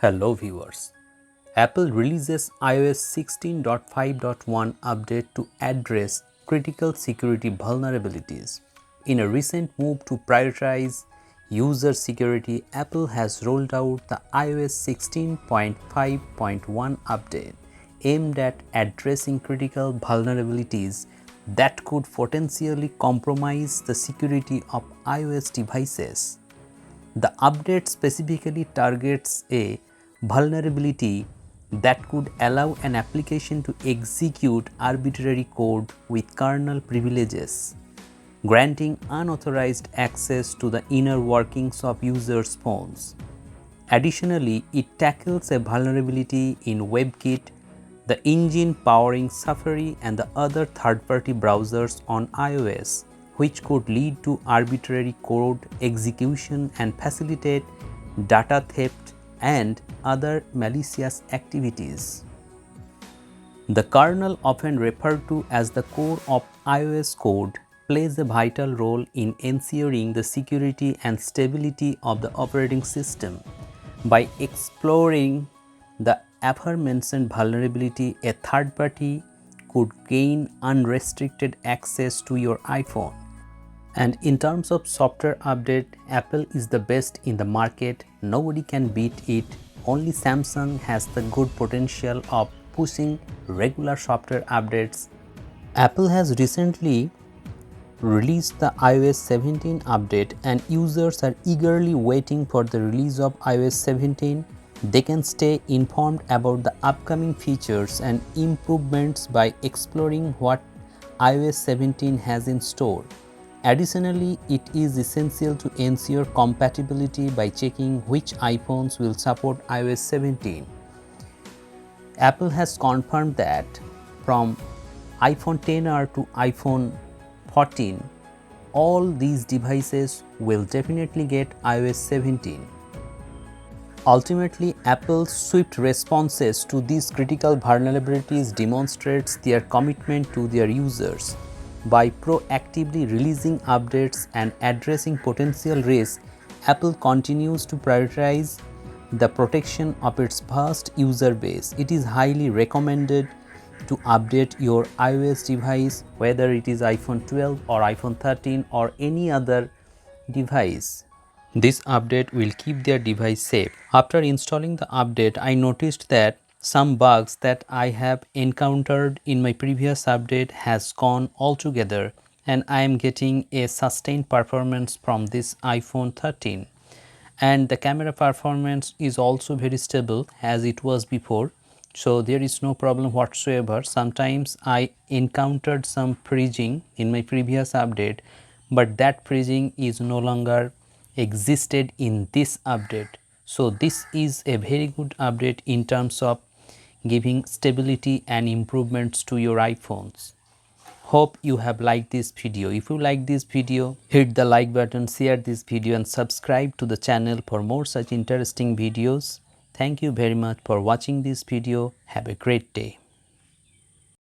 Hello viewers. Apple releases iOS 16.5.1 update to address critical security vulnerabilities. In a recent move to prioritize user security, Apple has rolled out the iOS 16.5.1 update aimed at addressing critical vulnerabilities that could potentially compromise the security of iOS devices. The update specifically targets a vulnerability that could allow an application to execute arbitrary code with kernel privileges, granting unauthorized access to the inner workings of users' phones. Additionally, it tackles a vulnerability in WebKit, the engine powering Safari and the other third-party browsers on iOS, which could lead to arbitrary code execution and facilitate data theft and other malicious activities. The kernel, often referred to as the core of iOS code, plays a vital role in ensuring the security and stability of the operating system. By exploring the aforementioned vulnerability, a third party could gain unrestricted access to your iPhone. And in terms of software update, Apple is the best in the market. Nobody can beat it. Only Samsung has the good potential of pushing regular software updates. Apple has recently released the iOS 17 update and users are eagerly waiting for the release of iOS 17. They can stay informed about the upcoming features and improvements by exploring what iOS 17 has in store. Additionally, it is essential to ensure compatibility by checking which iPhones will support iOS 17. Apple has confirmed that from iPhone XR to iPhone 14, all these devices will definitely get iOS 17. Ultimately, Apple's swift responses to these critical vulnerabilities demonstrates their commitment to their users. By proactively releasing updates and addressing potential risks, Apple continues to prioritize the protection of its vast user base. It is highly recommended to update your iOS device, whether it is iPhone 12 or iPhone 13 or any other device. This update will keep their device safe. After installing the update, I noticed that some bugs that I have encountered in my previous update has gone altogether, and I am getting a sustained performance from this iPhone 13. And the camera performance is also very stable as it was before, so there is no problem whatsoever. Sometimes I encountered some freezing in my previous update, but that freezing is no longer existed in this update. So this is a very good update in terms of giving stability and improvements to your iPhones. Hope you have liked this video. If you like this video, hit the like button, share this video and subscribe to the channel for more such interesting videos. Thank you very much for watching this video. Have a great day.